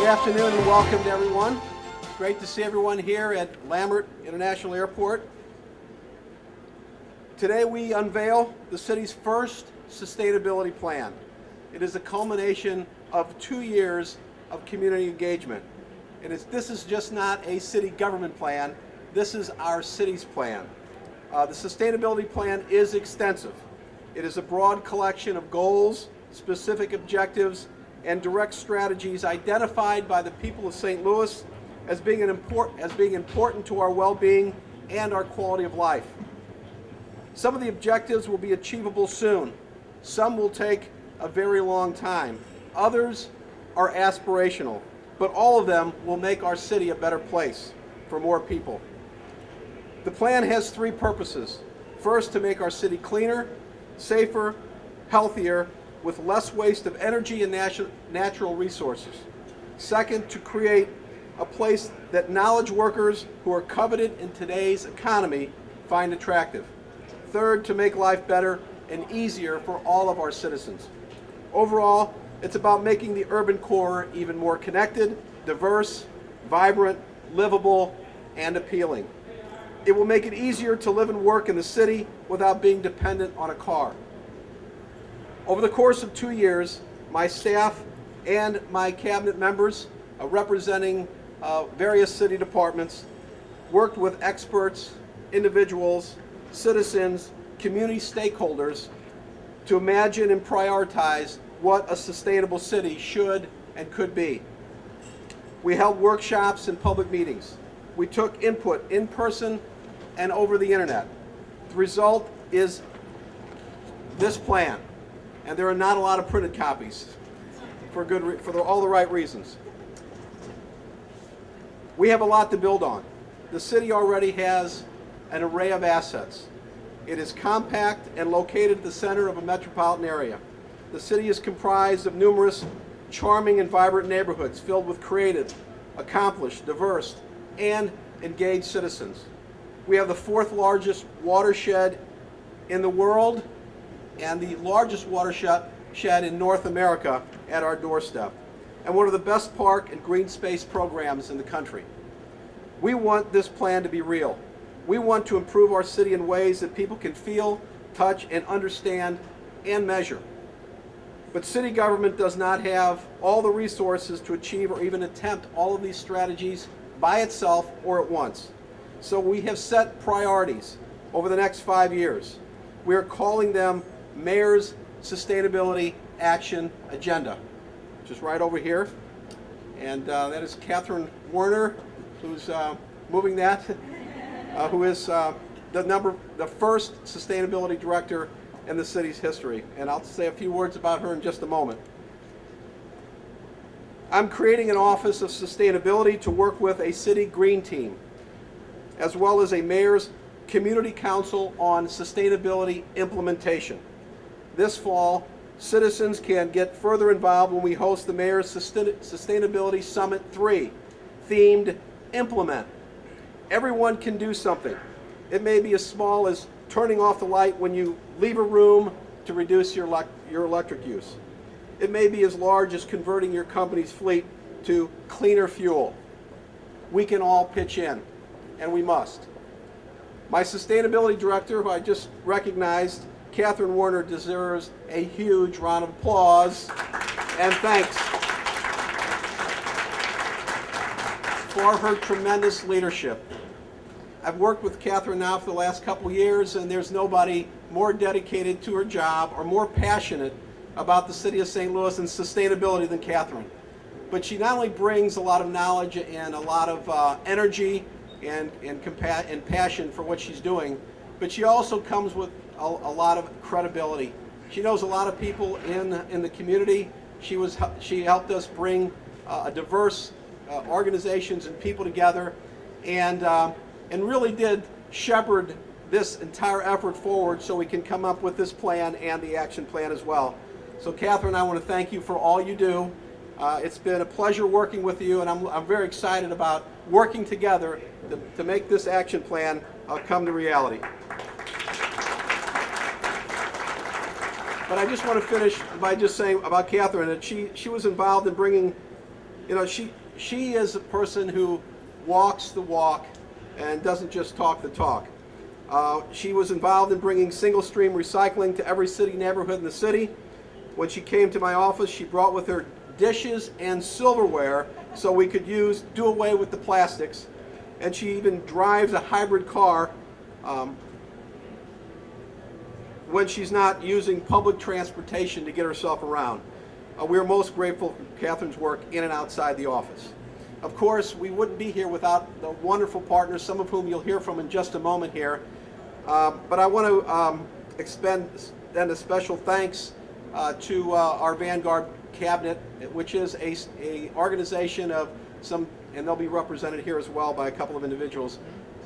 Good afternoon and welcome to everyone. Great to see everyone here at Lambert International Airport. Today we unveil the city's first sustainability plan. It is a culmination of 2 years of community engagement. This is just not a city government plan, this is our city's plan. The sustainability plan is extensive. It is a broad collection of goals, specific objectives, and direct strategies identified by the people of St. Louis as being important to our well-being and our quality of life. Some of the objectives will be achievable soon. Some will take a very long time. Others are aspirational, but all of them will make our city a better place for more people. The plan has 3 purposes. First, to make our city cleaner, safer, healthier, with less waste of energy and natural resources. Second, to create a place that knowledge workers who are coveted in today's economy find attractive. Third, to make life better and easier for all of our citizens. Overall, it's about making the urban core even more connected, diverse, vibrant, livable, and appealing. It will make it easier to live and work in the city without being dependent on a car. Over the course of 2 years, my staff and my cabinet members representing various city departments worked with experts, individuals, citizens, community stakeholders to imagine and prioritize what a sustainable city should and could be. We held workshops and public meetings. We took input in person and over the internet. The result is this plan. And there are not a lot of printed copies for all the right reasons. We have a lot to build on. The city already has an array of assets. It is compact and located at the center of a metropolitan area. The city is comprised of numerous charming and vibrant neighborhoods filled with creative, accomplished, diverse, and engaged citizens. We have the 4th largest watershed in the world and the largest watershed in North America at our doorstep, and one of the best park and green space programs in the country. We want this plan to be real. We want to improve our city in ways that people can feel, touch, and understand and measure. But city government does not have all the resources to achieve or even attempt all of these strategies by itself or at once. So we have set priorities over the next 5 years. We are calling them Mayor's Sustainability Action Agenda, which is right over here. And that is Catherine Werner, who's moving that, who is the first sustainability director in the city's history. And I'll say a few words about her in just a moment. I'm creating an Office of Sustainability to work with a city green team, as well as a Mayor's Community Council on Sustainability Implementation. This fall, citizens can get further involved when we host the Mayor's Sustainability Summit 3, themed Implement. Everyone can do something. It may be as small as turning off the light when you leave a room to reduce your electric use. It may be as large as converting your company's fleet to cleaner fuel. We can all pitch in, and we must. My sustainability director, who I just recognized, Catherine Werner, deserves a huge round of applause and thanks for her tremendous leadership. I've worked with Catherine now for the last couple years, and there's nobody more dedicated to her job or more passionate about the city of St. Louis and sustainability than Catherine. But she not only brings a lot of knowledge and a lot of energy and passion for what she's doing, but she also comes with a lot of credibility. She knows a lot of people in the community. She helped us bring diverse organizations and people together, and really did shepherd this entire effort forward so we can come up with this plan and the action plan as well. So Catherine, I want to thank you for all you do. It's been a pleasure working with you, and I'm very excited about working together to make this action plan come to reality. But I just want to finish by just saying about Catherine that she was involved in bringing You know, she is a person who walks the walk and doesn't just talk the talk. She was involved in bringing single-stream recycling to every city neighborhood in the city. When she came to my office, she brought with her dishes and silverware so we could do away with the plastics. And she even drives a hybrid car when she's not using public transportation to get herself around. We are most grateful for Catherine's work in and outside the office. Of course, we wouldn't be here without the wonderful partners, some of whom you'll hear from in just a moment here. But I want to extend a special thanks to our Vanguard cabinet, which is a organization of some, and they'll be represented here as well by a couple of individuals.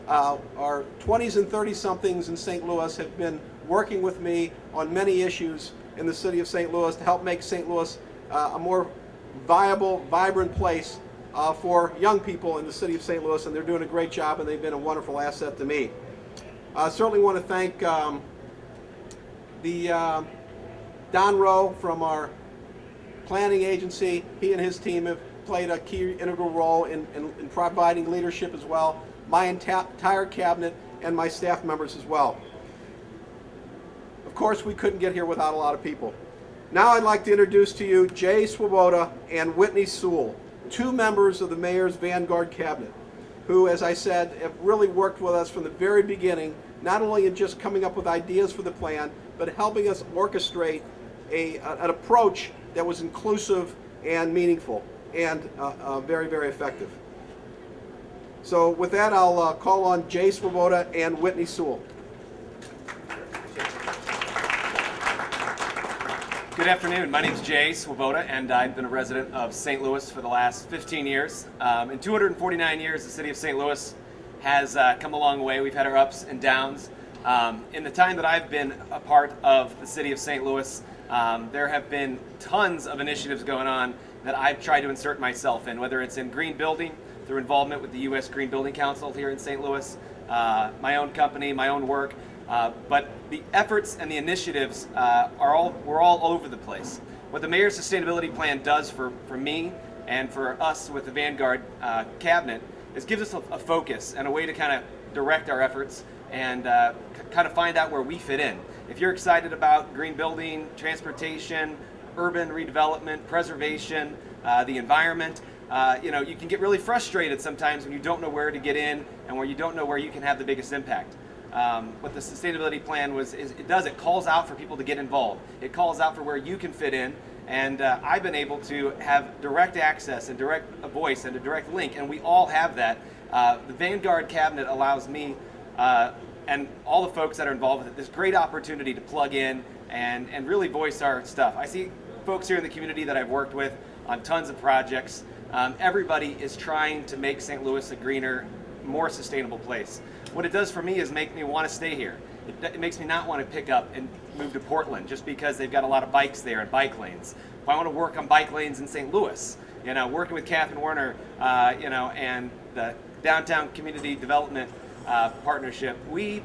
Our 20s and 30-somethings in St. Louis have been working with me on many issues in the city of St. Louis to help make St. Louis a more viable, vibrant place for young people in the city of St. Louis, and they're doing a great job, and they've been a wonderful asset to me. I certainly want to thank Don Rowe from our planning agency. He and his team have played a key integral role in providing leadership as well, my entire cabinet and my staff members as well. Of course, we couldn't get here without a lot of people. Now I'd like to introduce to you Jay Swoboda and Whitney Sewell, two members of the Mayor's Vanguard cabinet, who, as I said, have really worked with us from the very beginning, not only in just coming up with ideas for the plan, but helping us orchestrate an approach that was inclusive and meaningful and very, very effective. So with that, I'll call on Jay Swoboda and Whitney Sewell. Good afternoon. My name is Jay Swoboda, and I've been a resident of St. Louis for the last 15 years. In 249 years, the city of St. Louis has come a long way. We've had our ups and downs. In the time that I've been a part of the city of St. Louis, there have been tons of initiatives going on that I've tried to insert myself in, whether it's in green building, through involvement with the U.S. Green Building Council here in St. Louis, my own company, my own work. But the efforts and the initiatives we're all over the place. What the Mayor's Sustainability Plan does for me and for us with the Vanguard cabinet is gives us a focus and a way to kind of direct our efforts and kind of find out where we fit in. If you're excited about green building, transportation, urban redevelopment, preservation, the environment, you can get really frustrated sometimes when you don't know where to get in and where you don't know where you can have the biggest impact. What the sustainability plan it calls out for people to get involved. It calls out for where you can fit in, and I've been able to have direct access and direct voice and a direct link, and we all have that. The Vanguard cabinet allows me and all the folks that are involved with it this great opportunity to plug in and really voice our stuff. I see folks here in the community that I've worked with on tons of projects. Everybody is trying to make St. Louis a greener, more sustainable place. What it does for me is make me want to stay here. It makes me not want to pick up and move to Portland just because they've got a lot of bikes there and bike lanes. If I want to work on bike lanes in St. Louis, working with Catherine Werner, and the Downtown Community Development Partnership, we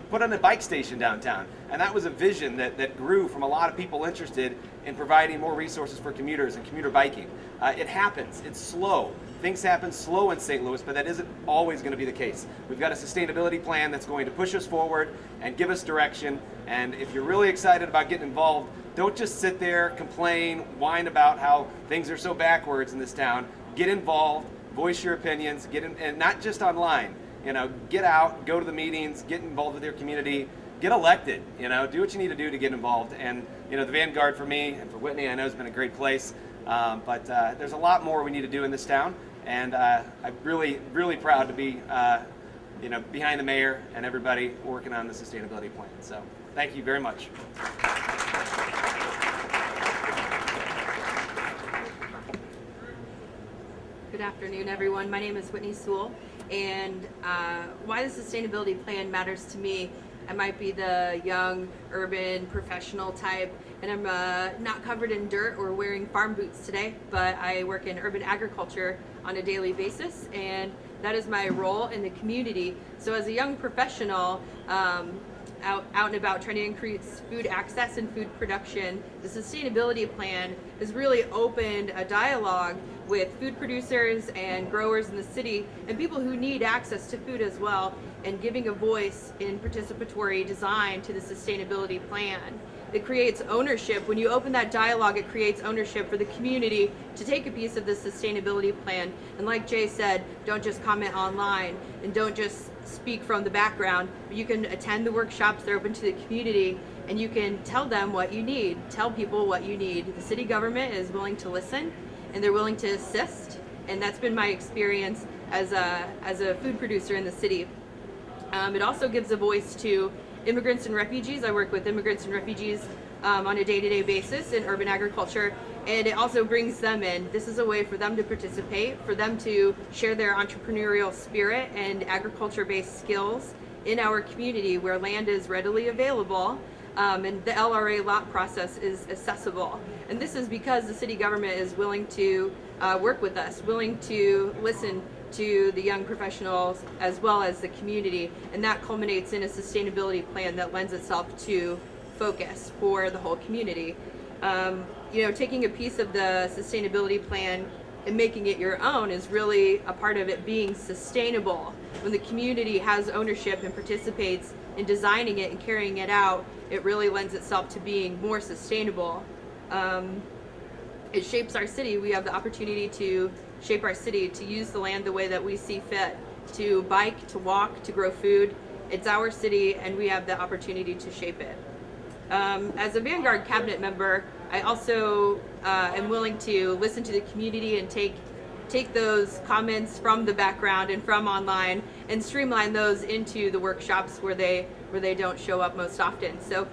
put on a bike station downtown. And that was a vision that grew from a lot of people interested in providing more resources for commuters and commuter biking. It happens. It's slow. Things happen slow in St. Louis, but that isn't always going to be the case. We've got a sustainability plan that's going to push us forward and give us direction. And if you're really excited about getting involved, don't just sit there, complain, whine about how things are so backwards in this town. Get involved, voice your opinions, and not just online. Get out, go to the meetings, get involved with your community, get elected. Do what you need to do to get involved. And the Vanguard for me and for Whitney, I know has been a great place. But there's a lot more we need to do in this town, and I'm really, really proud to be, behind the mayor and everybody working on the sustainability plan. So, thank you very much. Good afternoon, everyone. My name is Whitney Sewell, and why the sustainability plan matters to me. I might be the young, urban, professional type, and I'm not covered in dirt or wearing farm boots today, but I work in urban agriculture on a daily basis, and that is my role in the community. So as a young professional, out and about trying to increase food access and food production, the sustainability plan has really opened a dialogue with food producers and growers in the city and people who need access to food as well, and giving a voice in participatory design to the sustainability plan. It creates ownership. When you open that dialogue, it creates ownership for the community to take a piece of the sustainability plan. And like Jay said, don't just comment online and don't just speak from the background, but you can attend the workshops. They're open to the community, and you can tell them what you need. Tell people what you need. The city government is willing to listen, and they're willing to assist, and that's been my experience as a food producer in the city. It also gives a voice to immigrants and refugees. I work with immigrants and refugees on a day-to-day basis in urban agriculture, and it also brings them in. This is a way for them to participate, for them to share their entrepreneurial spirit and agriculture-based skills in our community where land is readily available, and the LRA lot process is accessible. And this is because the city government is willing to work with us, willing to listen to the young professionals as well as the community, and that culminates in a sustainability plan that lends itself to focus for the whole community. Taking a piece of the sustainability plan and making it your own is really a part of it being sustainable. When the community has ownership and participates in designing it and carrying it out, it really lends itself to being more sustainable. It shapes our city. We have the opportunity to shape our city, to use the land the way that we see fit, to bike, to walk, to grow food. It's our city, and we have the opportunity to shape it. As a Vanguard cabinet member, I also am willing to listen to the community and take those comments from the background and from online and streamline those into the workshops where they don't show up most often. So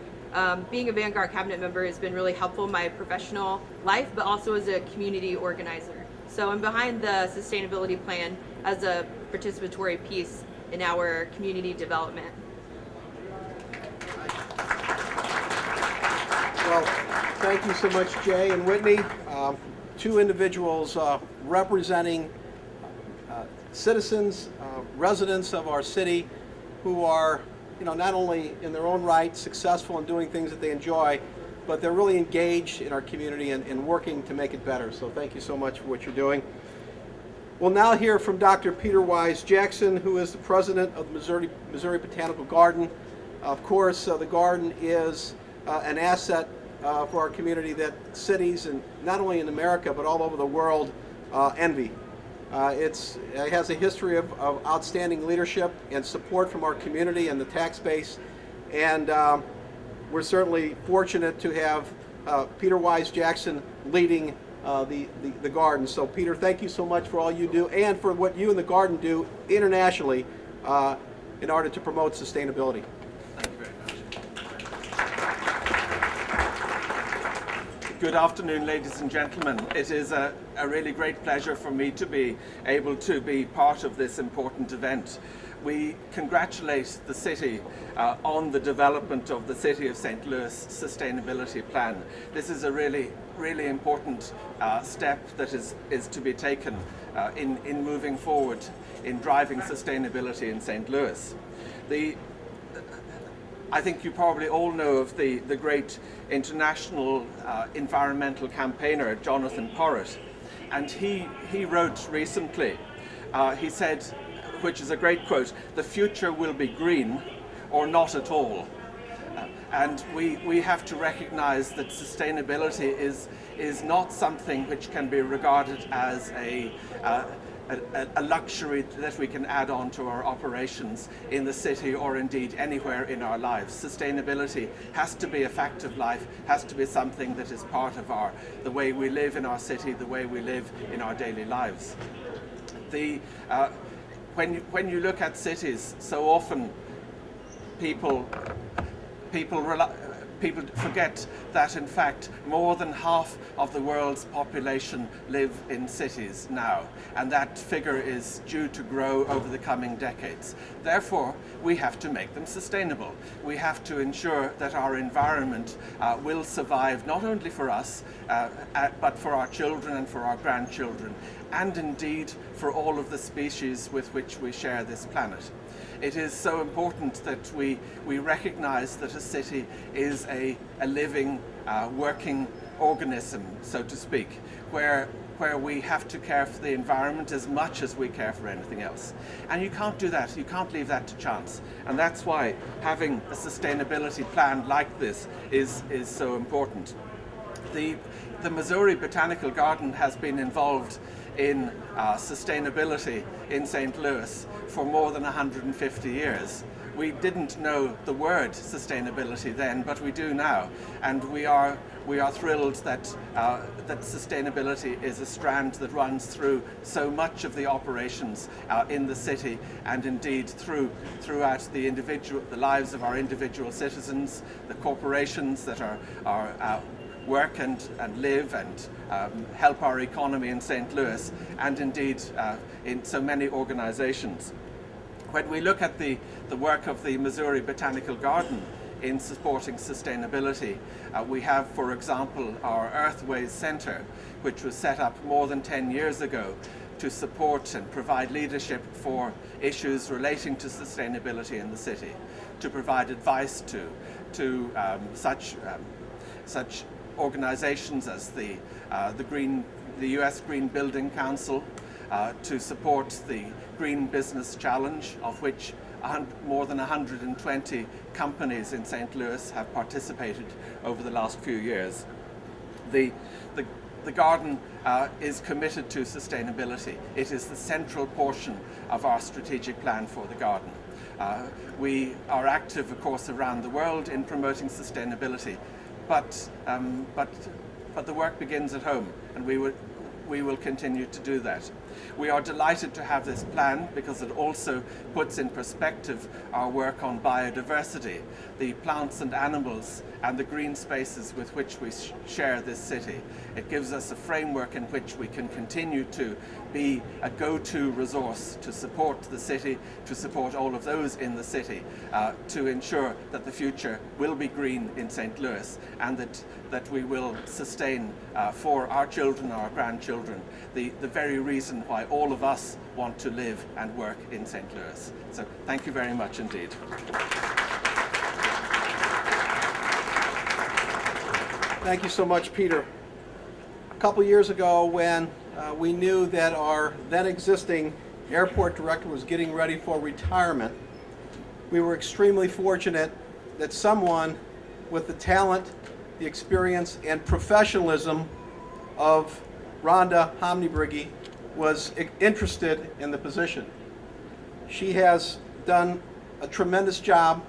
being a Vanguard cabinet member has been really helpful in my professional life, but also as a community organizer. So I'm behind the sustainability plan as a participatory piece in our community development. Well, thank you so much, Jay and Whitney. Two individuals representing citizens, residents of our city who are, not only in their own right successful in doing things that they enjoy, but they're really engaged in our community and working to make it better. So thank you so much for what you're doing. We'll now hear from Dr. Peter Wise Jackson, who is the president of the Missouri Botanical Garden. Of course, the garden is an asset for our community that cities, and not only in America, but all over the world, envy. It has a history of outstanding leadership and support from our community and the tax base, and we're certainly fortunate to have Peter Wise Jackson leading the garden. So Peter, thank you so much for all you do and for what you and the garden do internationally in order to promote sustainability. Thank you very much. Good afternoon, ladies and gentlemen. It is a really great pleasure for me to be able to be part of this important event. We congratulate the city on the development of the City of St. Louis Sustainability Plan. This is a really important step that is to be taken in moving forward in driving sustainability in St. Louis. I think you probably all know of the great international environmental campaigner Jonathan Porritt, and he wrote recently, he said, which is a great quote, "The future will be green or not at all." And we have to recognize that sustainability is not something which can be regarded as a luxury that we can add on to our operations in the city or indeed anywhere in our lives. Sustainability has to be a fact of life, has to be something that is part of the way we live in our city, the way we live in our daily lives. When you look at cities, so often people forget that in fact more than half of the world's population live in cities now, and that figure is due to grow over the coming decades. Therefore, we have to make them sustainable. We have to ensure that our environment will survive not only for us, but for our children and for our grandchildren, and indeed for all of the species with which we share this planet. It is so important that we recognize that a city is a living, working organism, so to speak, where we have to care for the environment as much as we care for anything else. And you can't do that, you can't leave that to chance. And that's why having a sustainability plan like this is so important. The Missouri Botanical Garden has been involved in sustainability in St. Louis for more than 150 years. We didn't know the word sustainability then, but we do now, and we are thrilled that that sustainability is a strand that runs through so much of the operations in the city, and indeed throughout the lives of our individual citizens, the corporations that are work and live and help our economy in St. Louis, and indeed in so many organizations. When we look at the work of the Missouri Botanical Garden in supporting sustainability, we have, for example, our Earthways Center, which was set up more than 10 years ago to support and provide leadership for issues relating to sustainability in the city, to provide advice to such organizations as the U.S. Green Building Council, to support the Green Business Challenge, of which more than 120 companies in St. Louis have participated over the last few years. The garden is committed to sustainability. It is the central portion of our strategic plan for the garden. We are active, of course, around the world in promoting sustainability, but the work begins at home, and we will continue to do that. We are delighted to have this plan because it also puts in perspective our work on biodiversity, the plants and animals and the green spaces with which we share this city. It gives us a framework in which we can continue to be a go-to resource to support the city, to support all of those in the city, to ensure that the future will be green in St. Louis, and that we will sustain for our children, our grandchildren, the very reason why all of us want to live and work in St. Louis. So thank you very much indeed. Thank you so much, Peter. A couple years ago, when we knew that our then existing airport director was getting ready for retirement, we were extremely fortunate that someone with the talent, the experience, and professionalism of Rhonda Homnebrigge was interested in the position. She has done a tremendous job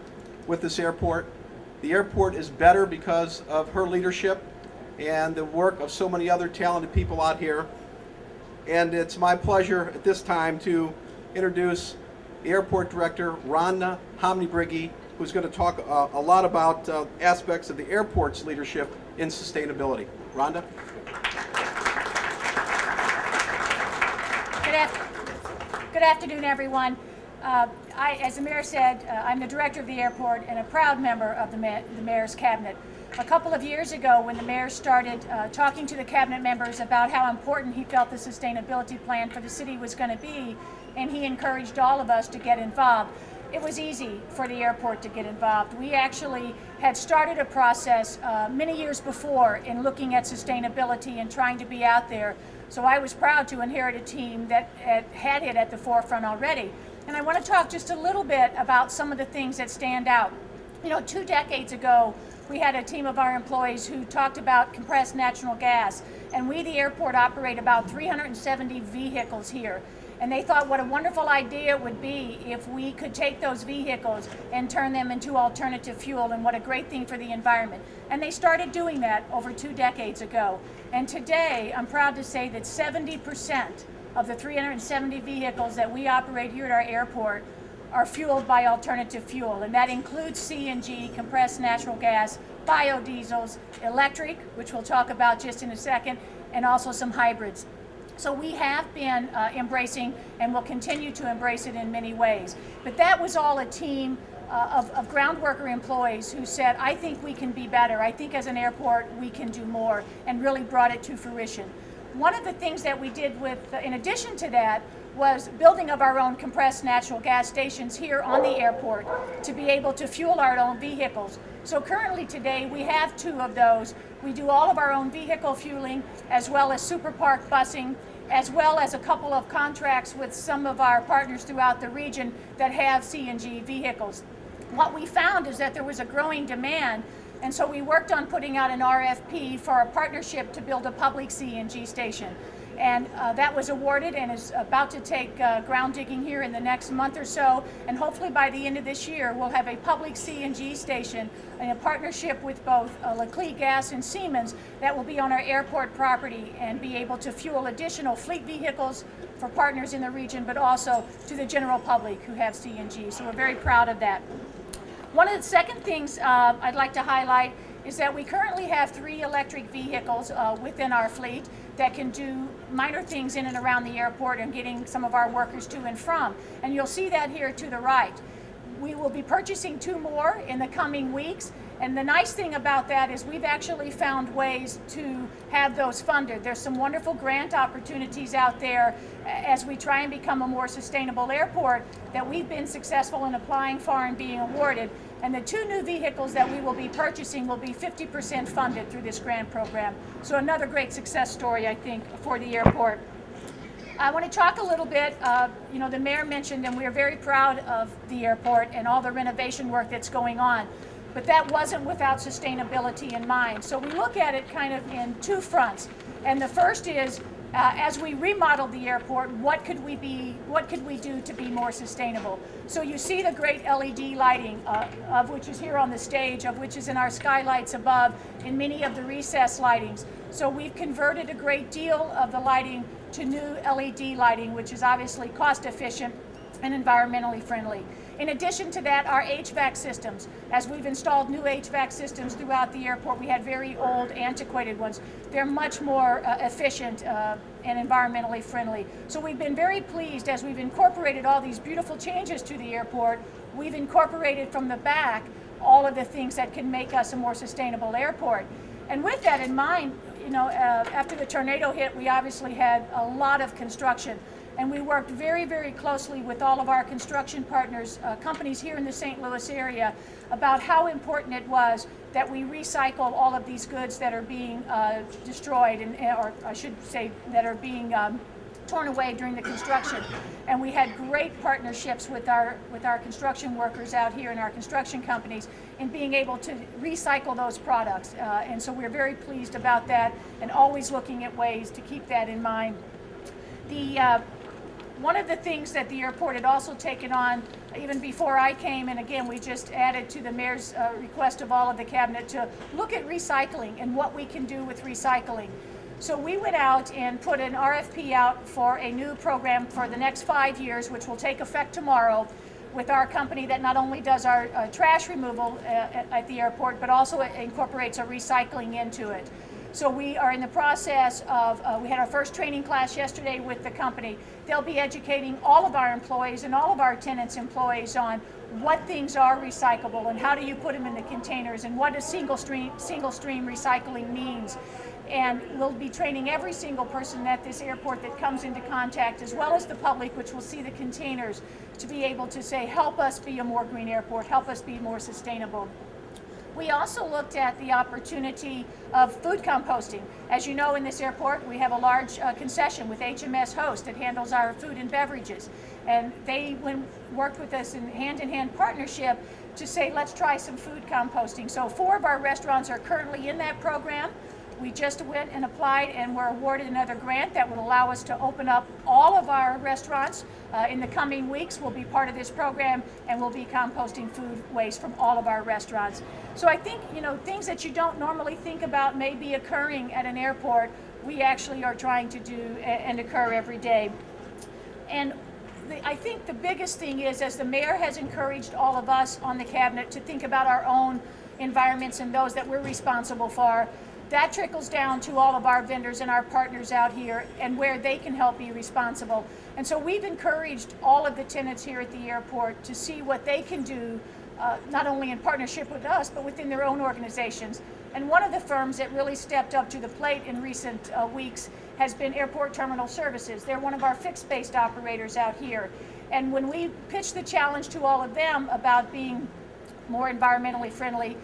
with this airport. The airport is better because of her leadership and the work of so many other talented people out here. And it's my pleasure at this time to introduce the airport director, Rhonda Homnebrigge, who's going to talk a lot about aspects of the airport's leadership in sustainability. Rhonda? Good afternoon, everyone. As the mayor said, I'm the director of the airport and a proud member of the mayor's cabinet. A couple of years ago, when the mayor started talking to the cabinet members about how important he felt the sustainability plan for the city was going to be, and he encouraged all of us to get involved, it was easy for the airport to get involved. We actually had started a process many years before in looking at sustainability and trying to be out there. So I was proud to inherit a team that had it at the forefront already. And I want to talk just a little bit about some of the things that stand out. You know, 2 decades ago, we had a team of our employees who talked about compressed natural gas. And we, the airport, operate about 370 vehicles here. And they thought what a wonderful idea it would be if we could take those vehicles and turn them into alternative fuel, and what a great thing for the environment. And they started doing that over 2 decades ago. And today, I'm proud to say that 70% of the 370 vehicles that we operate here at our airport are fueled by alternative fuel. And that includes CNG, compressed natural gas, biodiesels, electric, which we'll talk about just in a second, and also some hybrids. So we have been embracing and will continue to embrace it in many ways. But that was all a team of ground worker employees who said, I think we can be better. I think as an airport we can do more, and really brought it to fruition. One of the things that we did in addition to that, was building of our own compressed natural gas stations here on the airport to be able to fuel our own vehicles. So currently today we have 2 of those. We do all of our own vehicle fueling as well as super park busing, as well as a couple of contracts with some of our partners throughout the region that have CNG vehicles. What we found is that there was a growing demand, and so we worked on putting out an RFP for a partnership to build a public CNG station. And that was awarded and is about to take ground digging here in the next month or so. And hopefully by the end of this year, we'll have a public CNG station in a partnership with both Laclede Gas and Siemens that will be on our airport property and be able to fuel additional fleet vehicles for partners in the region, but also to the general public who have CNG. So we're very proud of that. One of the second things I'd like to highlight is that we currently have 3 electric vehicles within our fleet that can do minor things in and around the airport and getting some of our workers to and from. And you'll see that here to the right. We will be purchasing 2 more in the coming weeks. And the nice thing about that is we've actually found ways to have those funded. There's some wonderful grant opportunities out there as we try and become a more sustainable airport that we've been successful in applying for and being awarded. And the 2 new vehicles that we will be purchasing will be 50% funded through this grant program. So another great success story, I think, for the airport. I want to talk a little bit, the mayor mentioned, and we are very proud of the airport and all the renovation work that's going on. But that wasn't without sustainability in mind. So we look at it kind of in 2 fronts. And the first is, as we remodeled the airport, what could we do to be more sustainable? So you see the great LED lighting, of which is here on the stage, of which is in our skylights above, in many of the recess lightings. So we've converted a great deal of the lighting to new LED lighting, which is obviously cost efficient and environmentally friendly. In addition to that, our HVAC systems. As we've installed new HVAC systems throughout the airport, we had very old, antiquated ones. They're much more efficient and environmentally friendly. So we've been very pleased as we've incorporated all these beautiful changes to the airport. We've incorporated from the back all of the things that can make us a more sustainable airport. And with that in mind, after the tornado hit, we obviously had a lot of construction. And we worked very, very closely with all of our construction partners, companies here in the St. Louis area, about how important it was that we recycle all of these goods that are being destroyed, or I should say that are being torn away during the construction. And we had great partnerships with our construction workers out here and our construction companies in being able to recycle those products. And so we're very pleased about that and always looking at ways to keep that in mind. One of the things that the airport had also taken on, even before I came, and again, we just added to the mayor's request of all of the cabinet to look at recycling and what we can do with recycling. So we went out and put an RFP out for a new program for the next 5 years, which will take effect tomorrow, with our company that not only does our trash removal at the airport, but also incorporates a recycling into it. So we are in the process of, we had our first training class yesterday with the company. They'll be educating all of our employees and all of our tenants' employees on what things are recyclable and how do you put them in the containers and what does single stream recycling means. And we'll be training every single person at this airport that comes into contact, as well as the public, which will see the containers, to be able to say, help us be a more green airport, help us be more sustainable. We also looked at the opportunity of food composting. As you know, in this airport, we have a large concession with HMS Host that handles our food and beverages. And they worked with us in hand-in-hand partnership to say, let's try some food composting. So 4 of our restaurants are currently in that program. We just went and applied and were awarded another grant that will allow us to open up all of our restaurants in the coming weeks. We'll be part of this program and we'll be composting food waste from all of our restaurants. So I think, things that you don't normally think about may be occurring at an airport, we actually are trying to do and occur every day. And I think the biggest thing is, as the mayor has encouraged all of us on the cabinet to think about our own environments and those that we're responsible for, that trickles down to all of our vendors and our partners out here and where they can help be responsible. And so we've encouraged all of the tenants here at the airport to see what they can do, not only in partnership with us, but within their own organizations. And one of the firms that really stepped up to the plate in recent weeks has been Airport Terminal Services. They're one of our fixed-based operators out here. And when we pitched the challenge to all of them about being more environmentally friendly,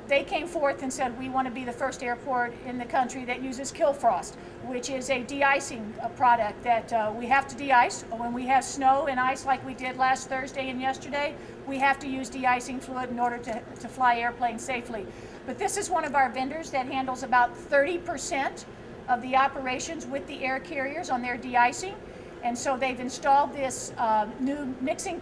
they came forth and said, we want to be the first airport in the country that uses Kill Frost, which is a de-icing product that we have to de-ice. When we have snow and ice like we did last Thursday and yesterday, we have to use de-icing fluid in order to fly airplanes safely. But this is one of our vendors that handles about 30% of the operations with the air carriers on their de-icing. And so they've installed this new mixing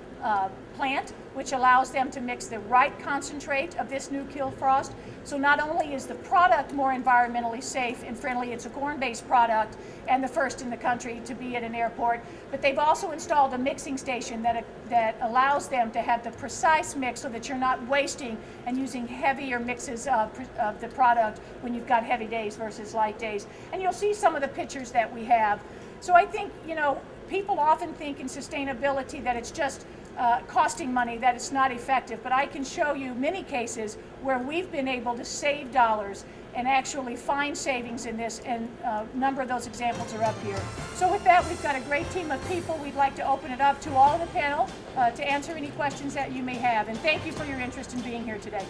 plant, which allows them to mix the right concentrate of this new Kill Frost. So not only is the product more environmentally safe and friendly, it's a corn-based product and the first in the country to be at an airport, but they've also installed a mixing station that allows them to have the precise mix so that you're not wasting and using heavier mixes of the product when you've got heavy days versus light days. And you'll see some of the pictures that we have. So I think, you know, people often think in sustainability that it's just costing money, that it's not effective, but I can show you many cases where we've been able to save dollars and actually find savings in this, and a number of those examples are up here. So with that, we've got a great team of people. We'd like to open it up to all of the panel to answer any questions that you may have, and thank you for your interest in being here today.